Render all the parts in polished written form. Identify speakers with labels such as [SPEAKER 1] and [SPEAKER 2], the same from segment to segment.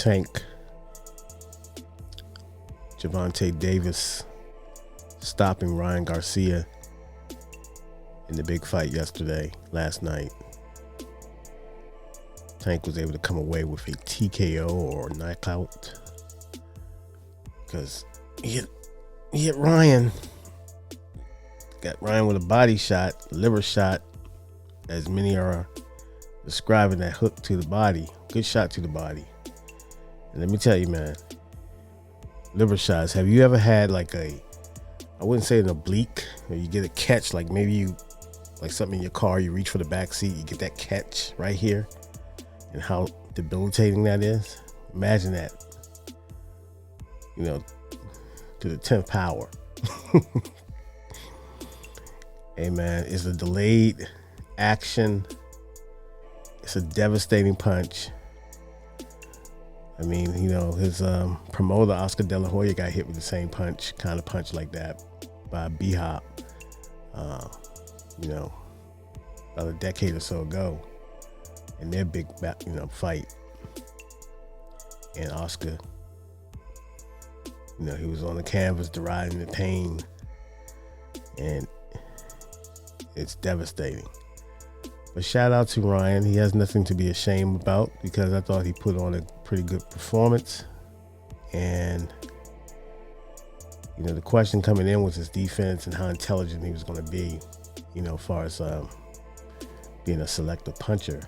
[SPEAKER 1] Tank Gervonta Davis stopping Ryan Garcia in the big fight last night. Tank was able to come away with a TKO or knockout because he hit Ryan. Got Ryan with a body shot, liver shot, as many are describing that hook to the body. Good shot to the body. And let me tell you, man, liver shots. Have you ever had like I wouldn't say an oblique, or you get a catch, like maybe you, like something in your car, you reach for the back seat, you get that catch right here, and how debilitating that is? Imagine that, to the 10th power. Hey man, it's a delayed action. It's a devastating punch. I mean, his promoter, Oscar De La Hoya, got hit with the same kind of punch like that by B-Hop, about a decade or so ago in their big, fight. And Oscar, he was on the canvas deriding the pain, and it's devastating. But shout out to Ryan. He has nothing to be ashamed about, because I thought he put on a pretty good performance. And, the question coming in was his defense and how intelligent he was going to be, as far as being a selective puncher,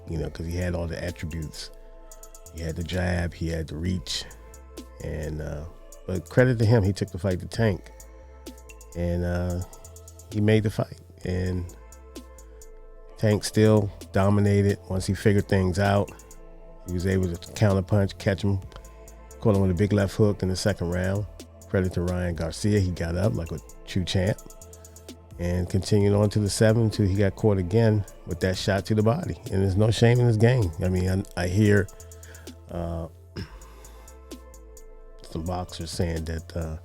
[SPEAKER 1] because he had all the attributes. He had the jab, he had the reach. And but credit to him, he took the fight to Tank. And he made the fight. And Tank still dominated. Once he figured things out, he was able to counterpunch, catch him, caught him with a big left hook in the second round. Credit to Ryan Garcia. He got up like a true champ and continued on to the 7th until he got caught again with that shot to the body. And there's no shame in this game. I mean, I hear some boxers saying that,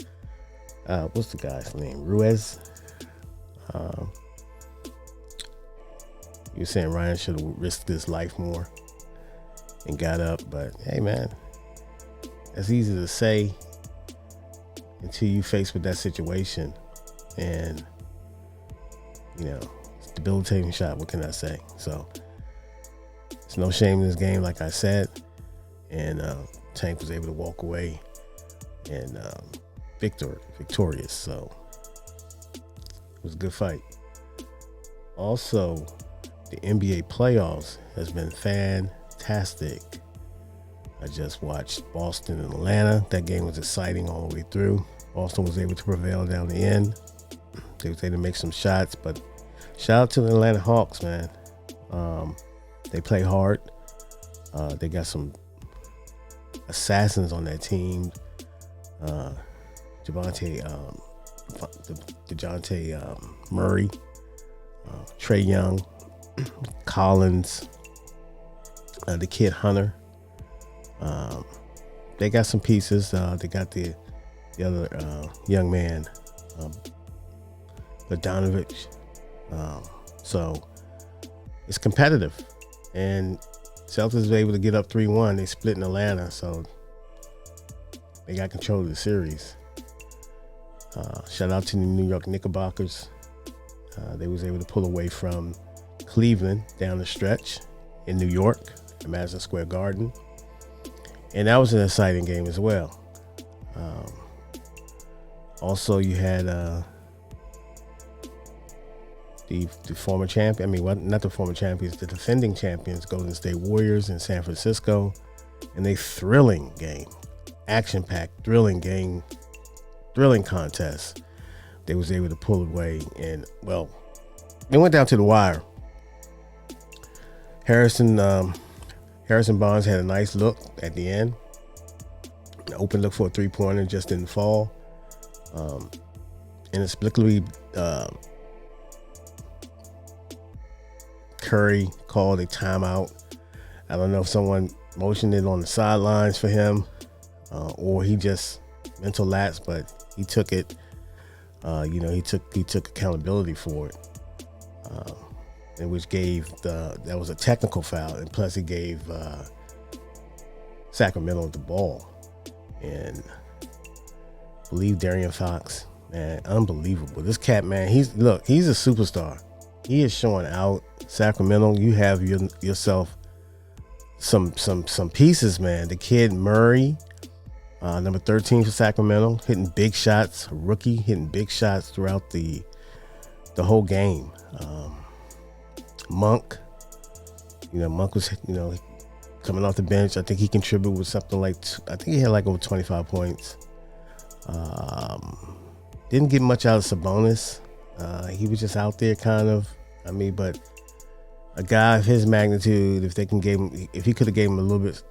[SPEAKER 1] what's the guy's name? Ruiz? You're saying Ryan should have risked his life more and got up. But hey, man, it's easy to say until you face with that situation. And, it's a debilitating shot. What can I say? So there's no shame in this game, like I said. And Tank was able to walk away and victorious. So it was a good fight. Also, the NBA playoffs has been fantastic. I just watched Boston and Atlanta. That game was exciting all the way through. Boston was able to prevail down the end. They was able to make some shots, but shout out to the Atlanta Hawks, man. They play hard. They got some assassins on that team. DeJounte Murray, Trey Young, Collins, the kid Hunter. They got some pieces. They got the other young man, Bogdanovich. So it's competitive, and Celtics was able to get up 3-1. They split in Atlanta, so they got control of the series. Shout out to the New York Knickerbockers. They was able to pull away from Cleveland down the stretch in New York at Madison Square Garden. And that was an exciting game as well. Also, you had the former champion, not the former champions, the defending champions, Golden State Warriors in San Francisco, and a thrilling game, action-packed, thrilling game, thrilling contest. They was able to pull away, and well, it went down to the wire. Harrison Barnes had a nice look at the end. Open look for a 3-pointer, just didn't fall. Inexplicably, Curry called a timeout. I don't know if someone motioned it on the sidelines for him, or he just mental lapse, but he took it. He took accountability for it, and which gave that was a technical foul, and plus he gave Sacramento with the ball. And I believe Darian Fox, man, unbelievable. This cat, man, he's a superstar. He is showing out. Sacramento, you have yourself some pieces, man. The kid Murray, number 13 for Sacramento, hitting big shots. A rookie hitting big shots throughout the whole game. Monk, Monk was, coming off the bench. I think he contributed with something like, I think he had like over 25 points. Didn't get much out of Sabonis. He was just out there kind of. But a guy of his magnitude, if he could have gave him a little bit,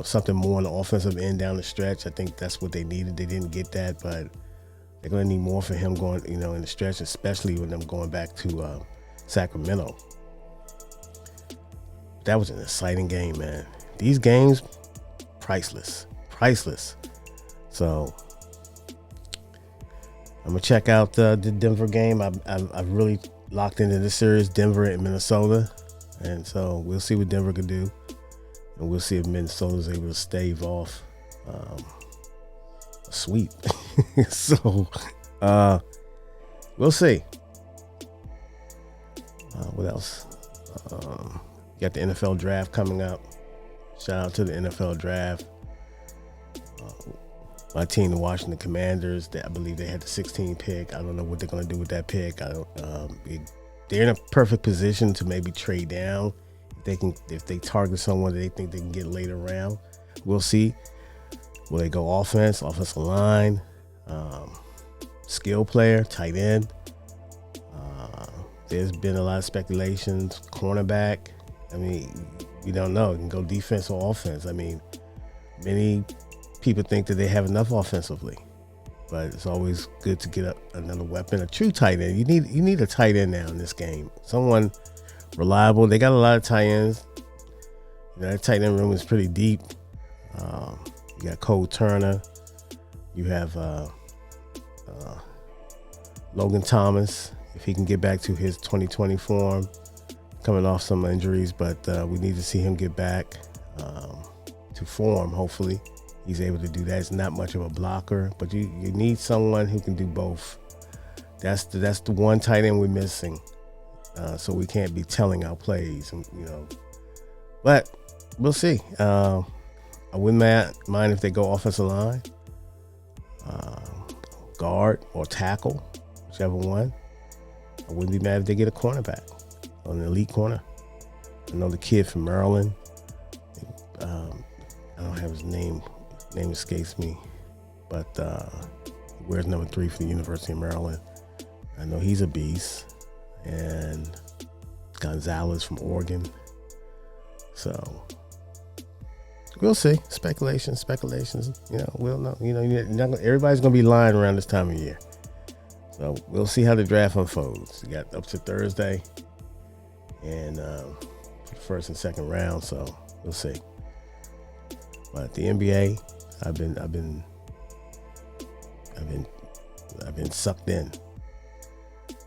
[SPEAKER 1] something more on the offensive end down the stretch, I think that's what they needed. They didn't get that, but they're going to need more for him going, in the stretch, especially with them going back to Sacramento. That was an exciting game, man. These games, priceless. So I'm gonna check out the Denver game. I've really locked into this series, Denver and Minnesota, and so we'll see what Denver can do, and we'll see if Minnesota's able to stave off a sweep. So we'll see. What else? Got the NFL draft coming up. Shout out to the NFL draft. My team, the Washington Commanders, I believe they had the 16 pick. I don't know what they're going to do with that pick. They're in a perfect position to maybe trade down if they target someone that they think they can get later round. We'll see. Will they go offensive line, skill player, tight end? There's been a lot of speculations. Cornerback. You don't know. You can go defense or offense. Many people think that they have enough offensively, but it's always good to get another weapon, a true tight end. You need a tight end now in this game. Someone reliable. They got a lot of tight ends. That tight end room is pretty deep. You got Cole Turner. You have Logan Thomas, if he can get back to his 2020 form, coming off some injuries, but we need to see him get back to form. Hopefully he's able to do that. It's not much of a blocker, but you need someone who can do both. That's the one tight end we're missing, so we can't be telling our plays, but we'll see. I wouldn't mind if they go offensive line, guard or tackle, whichever one. I wouldn't be mad if they get a cornerback, an elite corner. I know the kid from Maryland. I don't have his name. Name escapes me, but he wears number 3 for the University of Maryland. I know he's a beast. And Gonzalez from Oregon. So we'll see. Speculations. We'll know. Everybody's gonna be lying around this time of year. So we'll see how the draft unfolds. You got up to Thursday, and the first and second round. So we'll see. But the NBA, I've been sucked in.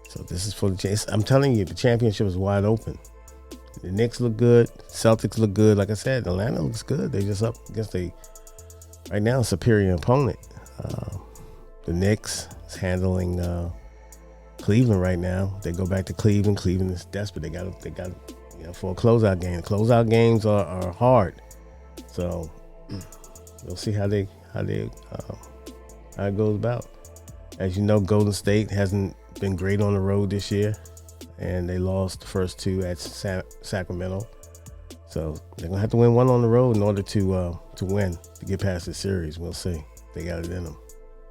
[SPEAKER 1] So this is for the chance. I'm telling you, the championship is wide open. The Knicks look good. Celtics look good. Like I said, Atlanta looks good. They just up against right now, superior opponent. The Knicks is handling Cleveland right now. They go back to Cleveland. Cleveland is desperate. They got for a closeout game. Closeout games are hard. So we'll see how it goes about. As you know, Golden State hasn't been great on the road this year, and they lost the first 2 at Sacramento. So they're gonna have to win one on the road in order to win, to get past the series. We'll see. They got it in them,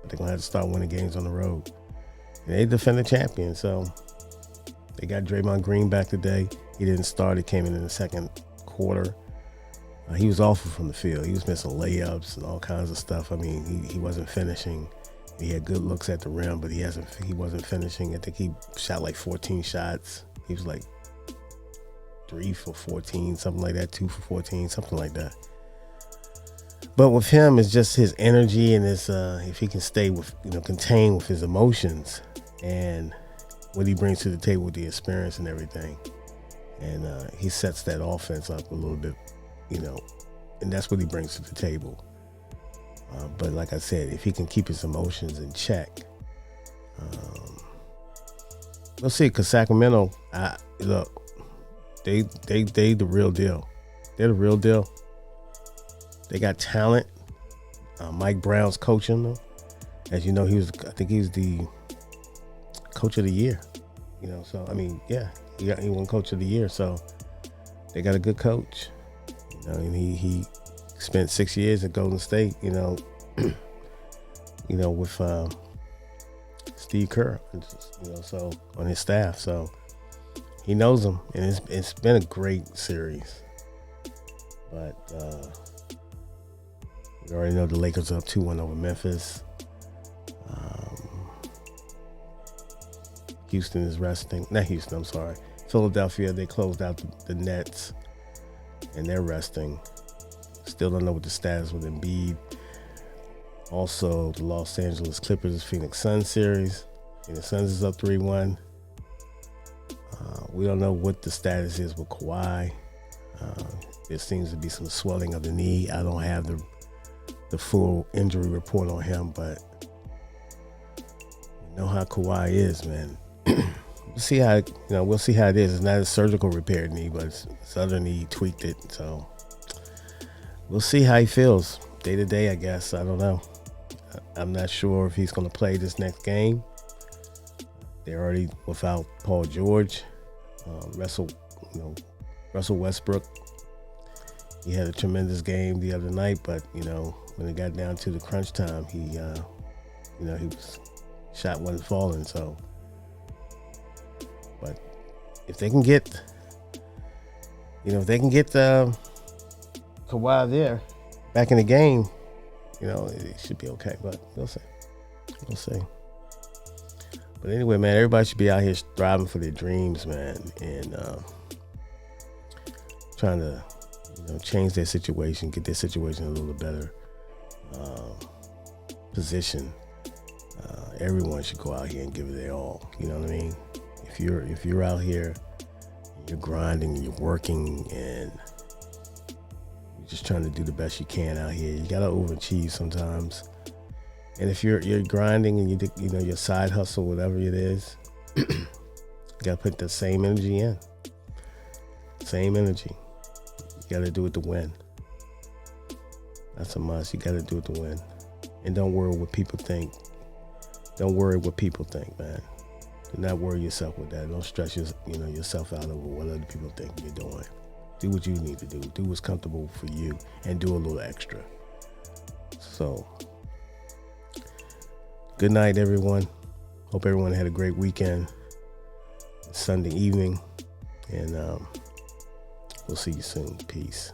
[SPEAKER 1] but they're gonna have to start winning games on the road. And they defending champion, so they got Draymond Green back today. He didn't start. He came in the second quarter. He was awful from the field. He was missing layups and all kinds of stuff. He wasn't finishing. He had good looks at the rim, but he wasn't finishing. I think he shot like 14 shots. He was like 3 for 14, something like that, 2 for 14, something like that. But with him, it's just his energy and his if he can stay with, contained with his emotions and what he brings to the table with the experience and everything. And he sets that offense up a little bit, and that's what he brings to the table. But like I said, if he can keep his emotions in check, we'll see. Because Sacramento, look, they the real deal. They're the real deal. They got talent. Mike Brown's coaching them. As you know, I think he was the coach of the year. So I mean, yeah, he won coach of the year. So they got a good coach. And he spent 6 years at Golden State. With Steve Kerr. So on his staff. So he knows them, and it's been a great series. But we already know the Lakers are up 2-1 over Memphis. Houston is resting. Not Houston, I'm sorry. Philadelphia, they closed out the Nets, and they're resting. Still don't know what the status with Embiid. Also, the Los Angeles Clippers Phoenix Suns series. The Suns is up 3-1. We don't know what the status is with Kawhi. There seems to be some swelling of the knee. I don't have the full injury report on him, but you know how Kawhi is, man. We'll see how it is. It's not a surgical repair knee, but it's other knee tweaked it. So we'll see how he feels day to day, I guess. I don't know. I'm not sure if he's going to play this next game. They're already without Paul George. Russell Westbrook. He had a tremendous game the other night, but when it got down to the crunch time, he was shot wasn't falling. So, but if they can get, Kawhi there back in the game, it should be okay. But we'll see. But anyway, man, everybody should be out here striving for their dreams, man, and trying to change their situation, get their situation in a little better position. Everyone should go out here and give it their all. You know what I mean? If you're out here, you're grinding, you're working, and you're just trying to do the best you can out here, you gotta overachieve sometimes. And if you're grinding and you your side hustle, whatever it is, you gotta put the same energy in. Same energy. You gotta do it to win. That's a must. You gotta do it to win. And don't worry what people think. Don't worry what people think, man. Do not worry yourself with that. Don't stress yourself out over what other people think you're doing. Do what you need to do. Do what's comfortable for you, and do a little extra. So, good night, everyone. Hope everyone had a great weekend. It's Sunday evening, and we'll see you soon. Peace.